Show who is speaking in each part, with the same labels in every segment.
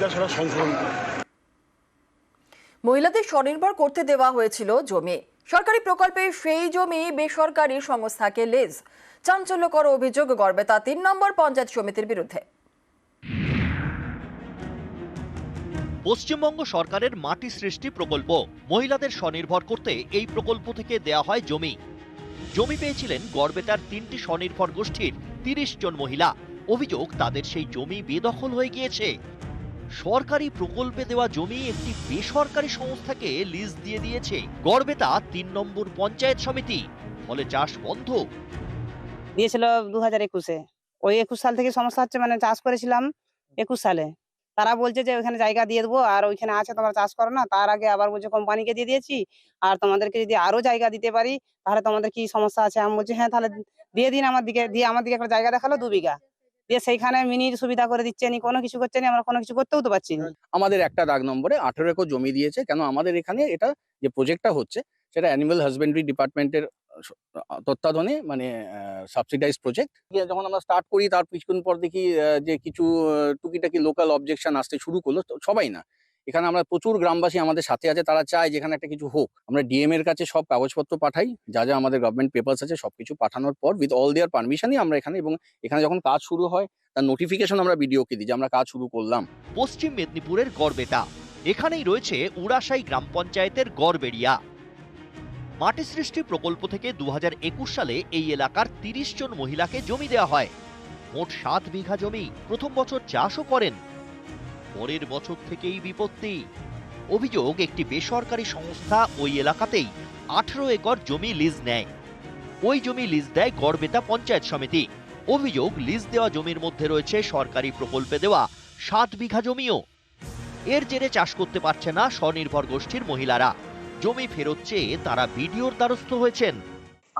Speaker 1: তালিকা সেটা সংশোধন করে।
Speaker 2: মহিলাদের স্বনির্ভর করতে দেওয়া হয়েছিল জমি, সরকারি প্রকল্পে সেই জমি বেসরকারি সংস্থাকে লিজ। চাঞ্চল্যকর অভিযোগ গড়বেতা ৩ নম্বর পঞ্চায়েত সমিতির বিরুদ্ধে।
Speaker 3: পশ্চিমবঙ্গ সরকারের মাটি সৃষ্টি প্রকল্প, মহিলাদের স্বনির্ভর করতে এই প্রকল্প থেকে দেয়া হয় জমি। জমি পেয়েছিলেন গড়বেতার 3টি স্বনির্ভর গোষ্ঠীর 30 জন মহিলা। অভিযোগ তাদের সেই জমি বেদখল হয়ে গিয়েছে। সরকারি প্রকল্পে দেওয়া জমি একটি বেসরকারি সংস্থাকে লিজ দিয়ে দিয়েছে গড়বেতা 3 নম্বর পঞ্চায়েত সমিতি। ফলে চাষ বন্ধ।
Speaker 4: দিয়েছিল 2021-এ। ওই 21 সাল থেকে সমস্যা হচ্ছে, মানে চাষ করেছিলাম 21 সালে। তারা বলছে যে ওইখানে জায়গা দিয়ে দেবো, আর ওইখানে আছে তোমরা চাষ করো না। তার আগে আবার বলছে কোম্পানিকে দিয়ে দিয়েছি, আর তোমাদেরকে যদি আরো জায়গা দিতে পারি তাহলে তোমাদের কি সমস্যা আছে। আমি বলছি হ্যাঁ তাহলে দিয়ে দিন আমার দিকে। দিয়ে আমার দিকে একটা জায়গা দেখালো 2 বিঘা, দিয়ে সেইখানে মিনির সুবিধা করে দিচ্ছে নি, কোনো কিছু করছে না। আমরা কোনো কিছু করতেও তো পারছি না।
Speaker 5: আমাদের একটা দাগ নম্বরে 18 একর জমি দিয়েছে। কেন আমাদের এখানে এটা যে প্রজেক্টটা হচ্ছে সেটা অ্যানিমাল হাজবেন্ডারি ডিপার্টমেন্টের তত্ত্বাবধানে, মানে সাবসিডাইজ প্রজেক্ট। যখন আমরা স্টার্ট করি তার কিছুক্ষণ পর দেখি যে কিছু টুকিটাকি লোকাল অবজেকশন আসতে শুরু করলো। সবাই না, এখানে আমরা প্রচুর গ্রামবাসী আমাদের সাথে আছে, তারা চায় যেখানে একটা কিছু হোক। আমরা ডিএম এর কাছে সব কাগজপত্র পাঠাই, যা যা আমাদের গভর্নমেন্ট পেপারস আছে সবকিছু পাঠানোর পর উইথ অল দেয়ার পারমিশনই আমরা এখানে, এবং এখানে যখন কাজ শুরু হয় তার নোটিফিকেশন আমরা বিডিওকে দিই যে আমরা কাজ শুরু করলাম।
Speaker 3: পশ্চিম মেদিনীপুরের গড়বেতা, এখানেই রয়েছে উড়াশাই গ্রাম পঞ্চায়েতের গড়বেড়িয়া। মাটি সৃষ্টি প্রকল্প থেকে 2021 সালে এই এলাকার 30 জন মহিলাকে জমি দেওয়া হয়। মোট 7 বিঘা জমি। প্রথম বছর চাষও করেন, পরের বছর থেকেই বিপত্তি। অভিযোগ একটি বেসরকারি সংস্থা ওই এলাকাতেই 18 একর জমি লিজ নেয়। ওই জমি লিজ দেয় গড়বেতা পঞ্চায়েত সমিতি। অভিযোগ লিজ দেওয়া জমির মধ্যে রয়েছে সরকারি প্রকল্পে দেওয়া 7 বিঘা জমিও। এর জেরে চাষ করতে পারছে না স্বনির্ভর গোষ্ঠীর মহিলারা। জমি ফেরত চেয়ে তারা বিডিওর দ্বারস্থ হয়েছেন।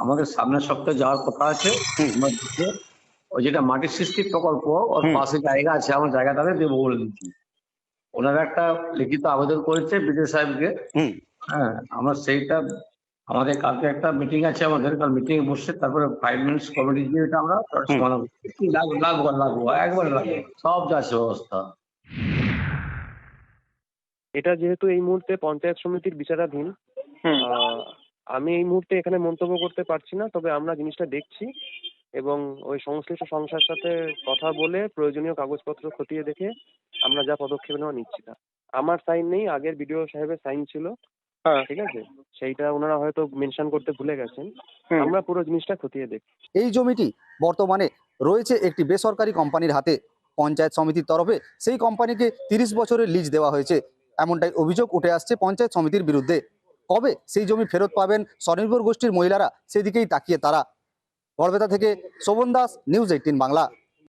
Speaker 6: আমাদের সামনের সপ্তাহে যাওয়ার কথা আছে। ওই যেটা মাটি সৃষ্টি প্রকল্প, ওর পাশে জায়গা আছে, আমার জায়গাটাতে দেবো বলে দিচ্ছি। ওনারা একটা লিখিত আবেদন করেছে বিডিও সাহেবকে। হ্যাঁ, আমরা সেইটা, আমাদের কালকে একটা মিটিং আছে, আমাদের কাল মিটিং বসছে, তারপরে 5 মিনিটস কমিটি দিয়ে এটা আমরা সমাধান লাগবো একবারে লাগবো, সব যাচ্ছে ব্যবস্থা।
Speaker 7: এটা যেহেতু এই মুহূর্তে পঞ্চায়েত সমিতির বিচারাধীন, আমি এই মুহূর্তে এখানে মন্তব্য করতে পারছি না। তবে আমরা জিনিসটা দেখছি এবং ওই সংশ্লিষ্ট সংস্থার সাথে কথা বলে প্রয়োজনীয় কাগজপত্র খতিয়ে দেখে আমরা যা পদক্ষেপ নেওয়া নিচ্ছি। না, আমার সাইন নেই, আগের বিডিও সাহেবের সাইন ছিল। ঠিক আছে, সেইটা ওনারা হয়তো মেনশন করতে ভুলে গেছেন। আমরা পুরো জিনিসটা খতিয়ে দেখি।
Speaker 8: এই জমিটি বর্তমানে রয়েছে একটি বেসরকারি কোম্পানির হাতে। পঞ্চায়েত সমিতির তরফে সেই কোম্পানিকে 30 বছরের লিজ দেওয়া হয়েছে, এমনটাই অভিযোগ উঠে আসছে পঞ্চায়েত সমিতির বিরুদ্ধে। কবে সেই জমি ফেরত পাবেন স্বনির্ভর গোষ্ঠীর মহিলারা, সেদিকেই তাকিয়ে তারা। গড়বেতা থেকে শোভন দাস, নিউজ 18 বাংলা।